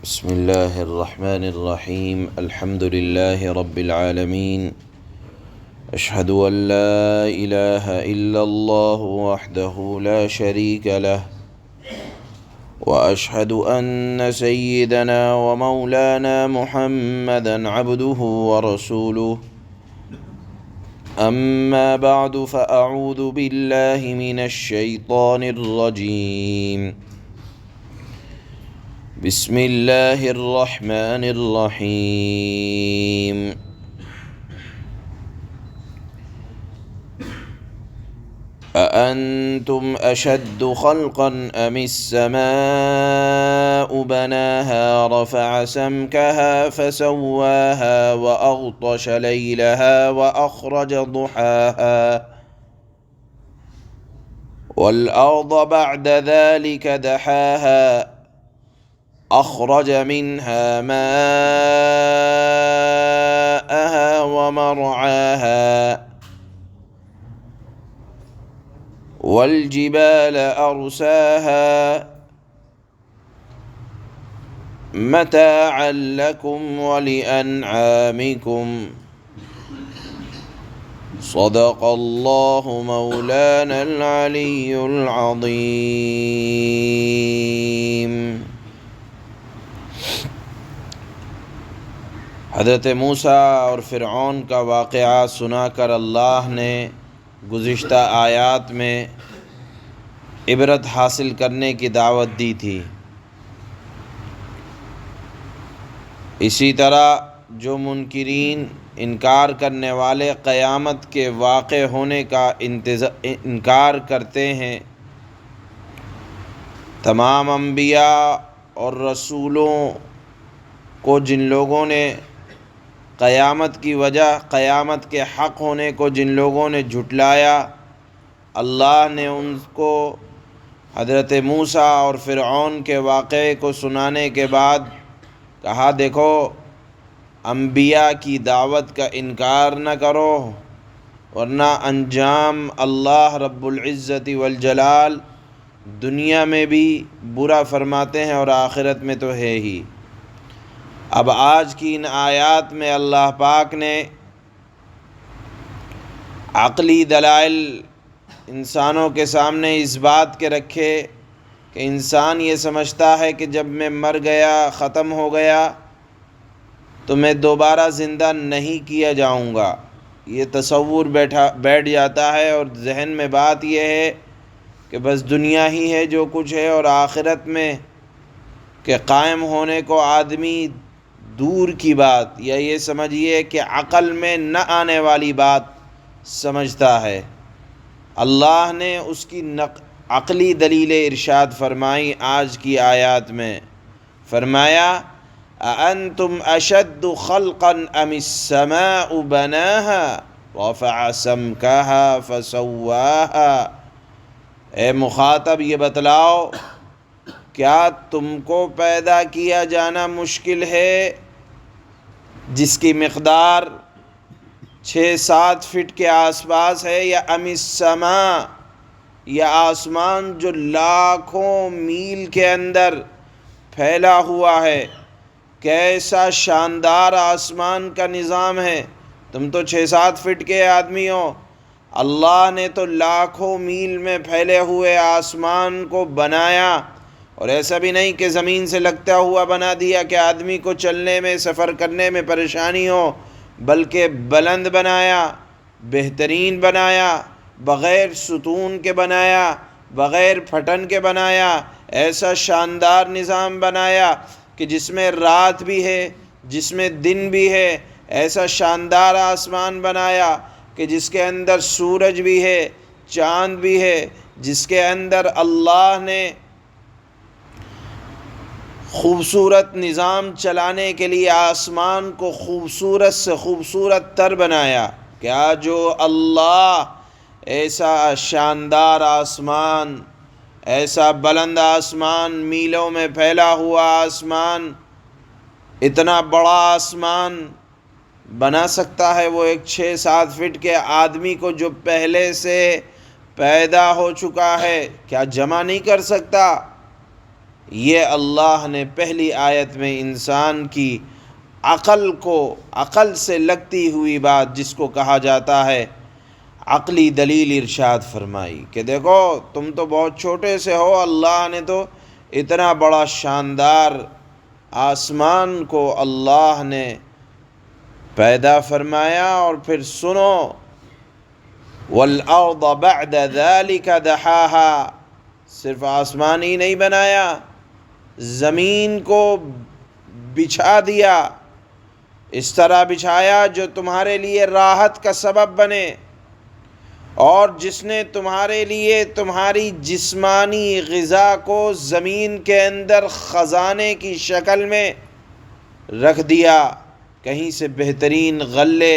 بسم الله الرحمن الرحيم. الحمد لله رب العالمين. أشهد أن لا إله إلا الله وحده لا شريك له، وأشهد أن سيدنا ومولانا محمدًا عبده ورسوله. أما بعد، فأعوذ بالله من الشيطان الرجيم. بسم الله الرحمن الرحيم. أأنتم أشد خلقا أم السماء بناها رفع سمكها فسواها وأغطش ليلها وأخرج ضحاها والأرض بعد ذلك دحاها أخرج منها ماءها ومرعاها والجبال أرساها متاعا لكم ولأنعامكم. صدق الله مولانا العلي العظيم. حضرت موسیٰ اور فرعون کا واقعہ سنا کر اللہ نے گزشتہ آیات میں عبرت حاصل کرنے کی دعوت دی تھی۔ اسی طرح جو منکرین، انکار کرنے والے قیامت کے واقع ہونے کا انکار کرتے ہیں، تمام انبیاء اور رسولوں کو جن لوگوں نے قیامت کے حق ہونے کو جن لوگوں نے جھٹلایا، اللہ نے ان کو حضرت موسیٰ اور فرعون کے واقعے کو سنانے کے بعد کہا، دیکھو انبیاء کی دعوت کا انکار نہ کرو، ورنہ انجام اللہ رب العزت والجلال دنیا میں بھی برا فرماتے ہیں اور آخرت میں تو ہے ہی۔ اب آج کی ان آیات میں اللہ پاک نے عقلی دلائل انسانوں کے سامنے اس بات کے رکھے کہ انسان یہ سمجھتا ہے کہ جب میں مر گیا، ختم ہو گیا، تو میں دوبارہ زندہ نہیں کیا جاؤں گا۔ یہ تصور بیٹھ جاتا ہے، اور ذہن میں بات یہ ہے کہ بس دنیا ہی ہے جو کچھ ہے، اور آخرت میں کہ قائم ہونے کو آدمی دور کی بات، یا یہ سمجھیے کہ عقل میں نہ آنے والی بات سمجھتا ہے۔ اللہ نے اس کی عقلی دلیل ارشاد فرمائی آج کی آیات میں۔ فرمایا، أَأَنْتُمْ أَشَدُّ خَلْقًا أَمِ السَّمَاءُ بَنَاهَا رَفَعَ سَمْكَهَا فَسَوَّاهَا۔ اے مخاطب، یہ بتلاؤ، کیا تم کو پیدا کیا جانا مشکل ہے جس کی مقدار 6-7 فٹ کے آس پاس ہے، یا ام السماء، یا آسمان جو لاکھوں میل کے اندر پھیلا ہوا ہے؟ کیسا شاندار آسمان کا نظام ہے! تم تو 6-7 فٹ کے آدمی ہو، اللہ نے تو لاکھوں میل میں پھیلے ہوئے آسمان کو بنایا، اور ایسا بھی نہیں کہ زمین سے لگتا ہوا بنا دیا کہ آدمی کو چلنے میں، سفر کرنے میں پریشانی ہو، بلکہ بلند بنایا، بہترین بنایا، بغیر ستون کے بنایا، بغیر پھٹن کے بنایا، ایسا شاندار نظام بنایا کہ جس میں رات بھی ہے، جس میں دن بھی ہے، ایسا شاندار آسمان بنایا کہ جس کے اندر سورج بھی ہے، چاند بھی ہے، جس کے اندر اللہ نے خوبصورت نظام چلانے کے لیے آسمان کو خوبصورت سے خوبصورت تر بنایا۔ کیا جو اللہ ایسا شاندار آسمان، ایسا بلند آسمان، میلوں میں پھیلا ہوا آسمان، اتنا بڑا آسمان بنا سکتا ہے؟ وہ ایک 6-7 فٹ کے آدمی کو جو پہلے سے پیدا ہو چکا ہے، کیا جمع نہیں کر سکتا؟ یہ اللہ نے پہلی آیت میں انسان کی عقل سے لگتی ہوئی بات جس کو کہا جاتا ہے عقلی دلیل ارشاد فرمائی کہ دیکھو تم تو بہت چھوٹے سے ہو، اللہ نے تو اتنا بڑا شاندار آسمان کو اللہ نے پیدا فرمایا، اور پھر سنو وَالْأَرْضَ بَعْدَ ذَلِكَ دَحَاهَا، صرف آسمان ہی نہیں بنایا، زمین کو بچھا دیا، اس طرح بچھایا جو تمہارے لیے راحت کا سبب بنے، اور جس نے تمہارے لیے تمہاری جسمانی غذا کو زمین کے اندر خزانے کی شکل میں رکھ دیا۔ کہیں سے بہترین غلے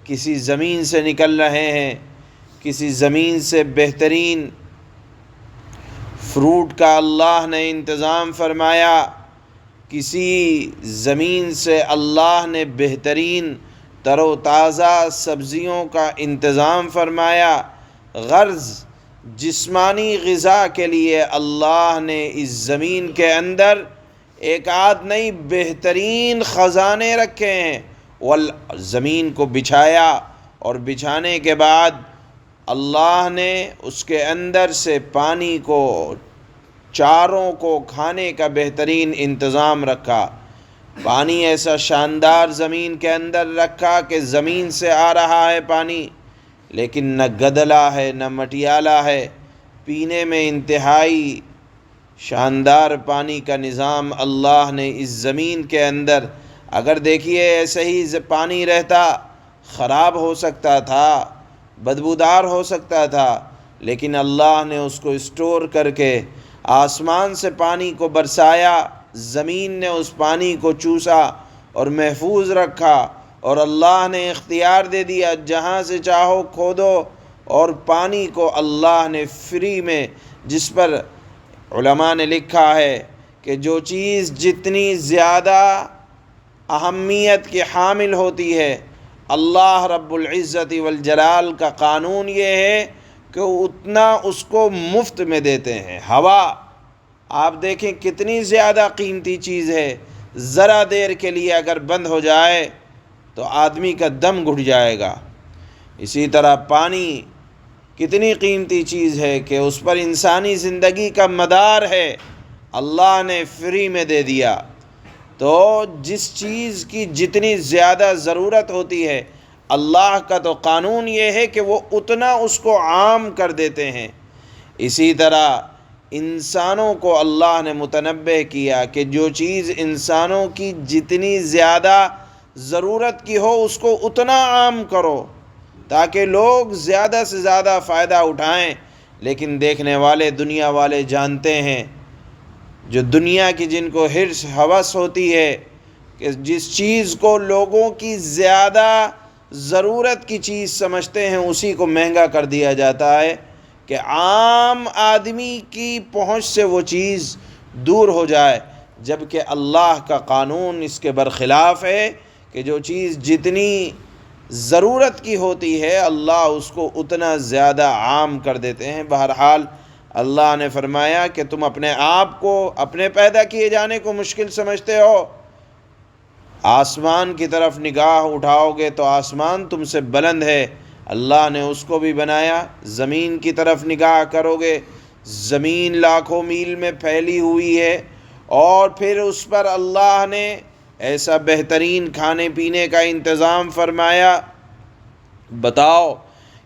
کسی زمین سے نکل رہے ہیں، کسی زمین سے بہترین فروٹ کا اللہ نے انتظام فرمایا، کسی زمین سے اللہ نے بہترین تر و تازہ سبزیوں کا انتظام فرمایا۔ غرض جسمانی غذا کے لیے اللہ نے اس زمین کے اندر ایک آدھ نہیں بہترین خزانے رکھے ہیں، زمین کو بچھایا، اور بچھانے کے بعد اللہ نے اس کے اندر سے پانی کو، چاروں کو کھانے کا بہترین انتظام رکھا۔ پانی ایسا شاندار زمین کے اندر رکھا کہ زمین سے آ رہا ہے پانی، لیکن نہ گدلا ہے نہ مٹیالا ہے، پینے میں انتہائی شاندار پانی کا نظام اللہ نے اس زمین کے اندر۔ اگر دیکھیے ایسے ہی پانی رہتا خراب ہو سکتا تھا، بدبودار ہو سکتا تھا، لیکن اللہ نے اس کو اسٹور کر کے آسمان سے پانی کو برسایا، زمین نے اس پانی کو چوسا اور محفوظ رکھا، اور اللہ نے اختیار دے دیا جہاں سے چاہو کھودو، اور پانی کو اللہ نے فری میں، جس پر علماء نے لکھا ہے کہ جو چیز جتنی زیادہ اہمیت کی حامل ہوتی ہے، اللہ رب العزت والجلال کا قانون یہ ہے کہ اتنا اس کو مفت میں دیتے ہیں۔ ہوا آپ دیکھیں کتنی زیادہ قیمتی چیز ہے، ذرا دیر کے لیے اگر بند ہو جائے تو آدمی کا دم گھٹ جائے گا۔ اسی طرح پانی کتنی قیمتی چیز ہے کہ اس پر انسانی زندگی کا مدار ہے، اللہ نے فری میں دے دیا۔ تو جس چیز کی جتنی زیادہ ضرورت ہوتی ہے، اللہ کا تو قانون یہ ہے کہ وہ اتنا اس کو عام کر دیتے ہیں۔ اسی طرح انسانوں کو اللہ نے متنبہ کیا کہ جو چیز انسانوں کی جتنی زیادہ ضرورت کی ہو اس کو اتنا عام کرو تاکہ لوگ زیادہ سے زیادہ فائدہ اٹھائیں۔ لیکن دیکھنے والے دنیا والے جانتے ہیں، جو دنیا کی جن کو حرص ہوس ہوتی ہے کہ جس چیز کو لوگوں کی زیادہ ضرورت کی چیز سمجھتے ہیں اسی کو مہنگا کر دیا جاتا ہے کہ عام آدمی کی پہنچ سے وہ چیز دور ہو جائے، جبکہ اللہ کا قانون اس کے برخلاف ہے کہ جو چیز جتنی ضرورت کی ہوتی ہے اللہ اس کو اتنا زیادہ عام کر دیتے ہیں۔ بہرحال اللہ نے فرمایا کہ تم اپنے آپ کو اپنے پیدا کیے جانے کو مشکل سمجھتے ہو، آسمان کی طرف نگاہ اٹھاؤ گے تو آسمان تم سے بلند ہے، اللہ نے اس کو بھی بنایا۔ زمین کی طرف نگاہ کرو گے، زمین لاکھوں میل میں پھیلی ہوئی ہے، اور پھر اس پر اللہ نے ایسا بہترین کھانے پینے کا انتظام فرمایا۔ بتاؤ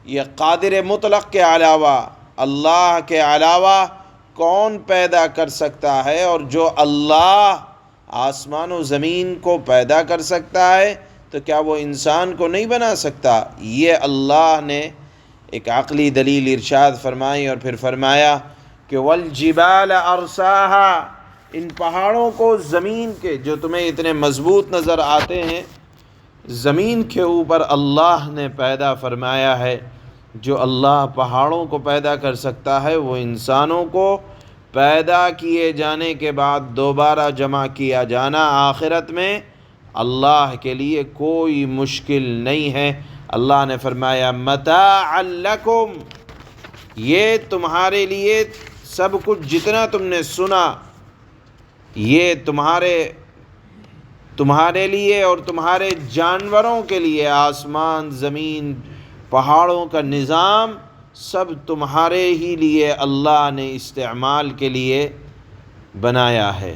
یہ قادر مطلق کے علاوہ، اللہ کے علاوہ کون پیدا کر سکتا ہے؟ اور جو اللہ آسمان و زمین کو پیدا کر سکتا ہے تو کیا وہ انسان کو نہیں بنا سکتا؟ یہ اللہ نے ایک عقلی دلیل ارشاد فرمائی، اور پھر فرمایا کہ والجبال ارساہا، ان پہاڑوں کو زمین کے جو تمہیں اتنے مضبوط نظر آتے ہیں زمین کے اوپر اللہ نے پیدا فرمایا ہے۔ جو اللہ پہاڑوں کو پیدا کر سکتا ہے وہ انسانوں کو پیدا کیے جانے کے بعد دوبارہ جمع کیا جانا آخرت میں اللہ کے لیے کوئی مشکل نہیں ہے۔ اللہ نے فرمایا متاعا لکم، یہ تمہارے لیے سب کچھ جتنا تم نے سنا یہ تمہارے لیے اور تمہارے جانوروں کے لیے آسمان، زمین، پہاڑوں کا نظام سب تمہارے ہی لیے اللہ نے استعمال کے لیے بنایا ہے۔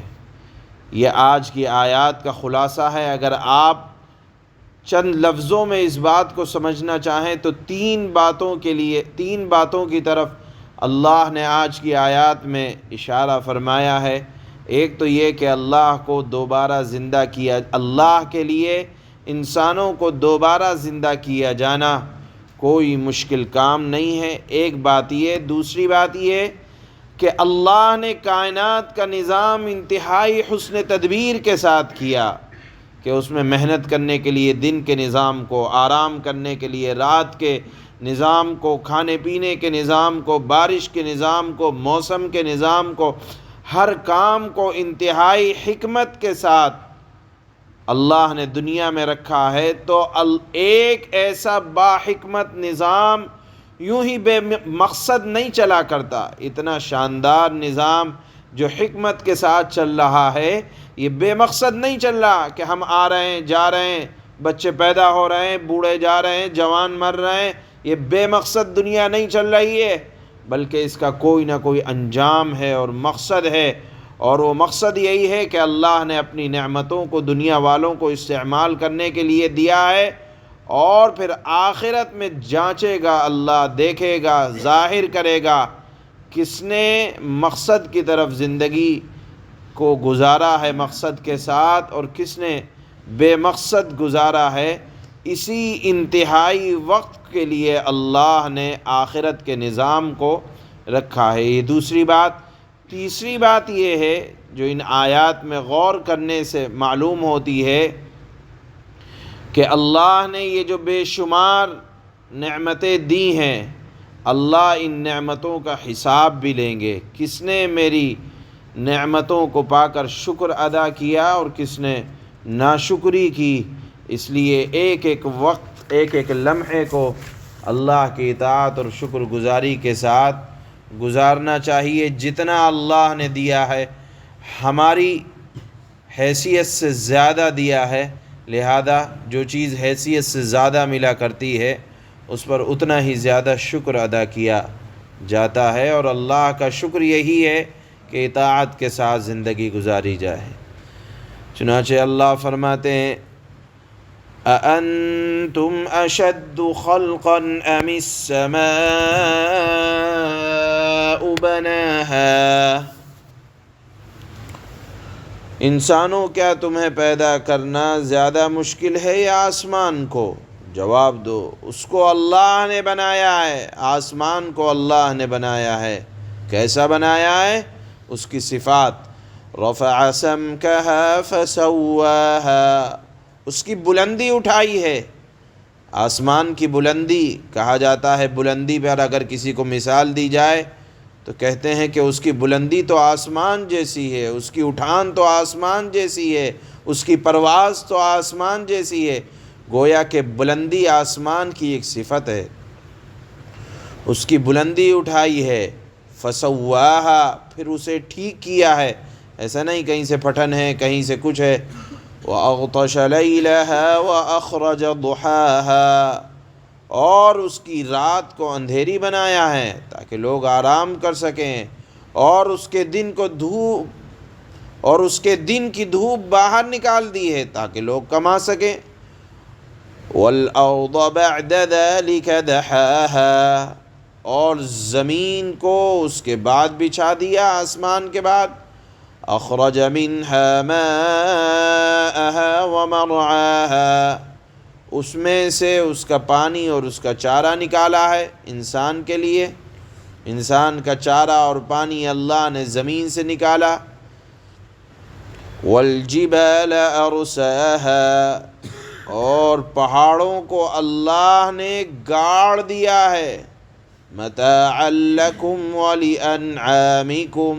یہ آج کی آیات کا خلاصہ ہے۔ اگر آپ چند لفظوں میں اس بات کو سمجھنا چاہیں تو تین باتوں کی طرف اللہ نے آج کی آیات میں اشارہ فرمایا ہے۔ ایک تو یہ کہ اللہ کو دوبارہ زندہ کیا، اللہ کے لیے انسانوں کو دوبارہ زندہ کیا جانا کوئی مشکل کام نہیں ہے، ایک بات یہ۔ دوسری بات یہ کہ اللہ نے کائنات کا نظام انتہائی حسن تدبیر کے ساتھ کیا کہ اس میں محنت کرنے کے لیے دن کے نظام کو، آرام کرنے کے لیے رات کے نظام کو، کھانے پینے کے نظام کو، بارش کے نظام کو، موسم کے نظام کو، ہر کام کو انتہائی حکمت کے ساتھ اللہ نے دنیا میں رکھا ہے۔ تو ایک ایسا باحکمت نظام یوں ہی بے مقصد نہیں چلا کرتا۔ اتنا شاندار نظام جو حکمت کے ساتھ چل رہا ہے، یہ بے مقصد نہیں چل رہا کہ ہم آ رہے ہیں، جا رہے ہیں، بچے پیدا ہو رہے ہیں، بوڑھے جا رہے ہیں، جوان مر رہے ہیں۔ یہ بے مقصد دنیا نہیں چل رہی ہے، بلکہ اس کا کوئی نہ کوئی انجام ہے اور مقصد ہے، اور وہ مقصد یہی ہے کہ اللہ نے اپنی نعمتوں کو دنیا والوں کو استعمال کرنے کے لیے دیا ہے، اور پھر آخرت میں جانچے گا، اللہ دیکھے گا، ظاہر کرے گا کس نے مقصد کی طرف زندگی کو گزارا ہے مقصد کے ساتھ، اور کس نے بے مقصد گزارا ہے۔ اسی انتہائی وقت کے لیے اللہ نے آخرت کے نظام کو رکھا ہے۔ یہ دوسری بات۔ تیسری بات یہ ہے جو ان آیات میں غور کرنے سے معلوم ہوتی ہے کہ اللہ نے یہ جو بے شمار نعمتیں دی ہیں، اللہ ان نعمتوں کا حساب بھی لیں گے۔ کس نے میری نعمتوں کو پا کر شکر ادا کیا اور کس نے ناشکری کی۔ اس لیے ایک ایک وقت، ایک ایک لمحے کو اللہ کی اطاعت اور شکر گزاری کے ساتھ گزارنا چاہیے۔ جتنا اللہ نے دیا ہے ہماری حیثیت سے زیادہ دیا ہے، لہذا جو چیز حیثیت سے زیادہ ملا کرتی ہے اس پر اتنا ہی زیادہ شکر ادا کیا جاتا ہے، اور اللہ کا شکر یہی ہے کہ اطاعت کے ساتھ زندگی گزاری جائے۔ چنانچہ اللہ فرماتے ہیں أَأَنْتُمْ أَشَدُّ خَلْقًا أَمِ السَّمَاءُ بَنَاهَا، انسانوں کیا تمہیں پیدا کرنا زیادہ مشکل ہے یا آسمان کو؟ جواب دو، اس کو اللہ نے بنایا ہے، آسمان کو اللہ نے بنایا ہے۔ کیسا بنایا ہے؟ اس کی صفات۔ رَفَعَ سَمْكَهَا فَسَوَّاهَا، اس کی بلندی اٹھائی ہے۔ آسمان کی بلندی کہا جاتا ہے، بلندی پر اگر کسی کو مثال دی جائے تو کہتے ہیں کہ اس کی بلندی تو آسمان جیسی ہے، اس کی اٹھان تو آسمان جیسی ہے، اس کی پرواز تو آسمان جیسی ہے۔ گویا کہ بلندی آسمان کی ایک صفت ہے، اس کی بلندی اٹھائی ہے۔ فَسَوَّاهَا، پھر اسے ٹھیک کیا ہے، ایسا نہیں کہیں سے پھٹن ہے، کہیں سے کچھ ہے۔ وَأَغْطَشَ لَيْلَهَا وَأَخْرَجَ ضُحَاهَا، اور اس کی رات کو اندھیری بنایا ہے تاکہ لوگ آرام کر سکیں، اور اس کے دن کی دھوپ باہر نکال دی ہے تاکہ لوگ کما سکیں۔ وَالْأَرْضَ بَعْدَ ذَلِكَ دَحَاهَا، اور زمین کو اس کے بعد بچھا دیا، آسمان کے بعد۔ أَخْرَجَ مِنْهَا مَاءَهَا وَمَرْعَاهَا، اس میں سے اس کا پانی اور اس کا چارہ نکالا ہے انسان کے لیے۔ انسان کا چارہ اور پانی اللہ نے زمین سے نکالا۔ وَالْجِبَالَ أَرْسَاهَا، اور پہاڑوں کو اللہ نے گاڑ دیا ہے۔ مَتَاعًا لَكُمْ وَلِأَنْعَامِكُمْ،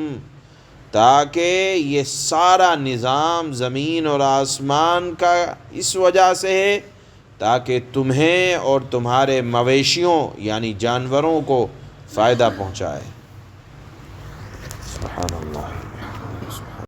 تاکہ یہ سارا نظام زمین اور آسمان کا اس وجہ سے ہے تاکہ تمہیں اور تمہارے مویشیوں یعنی جانوروں کو فائدہ پہنچائے۔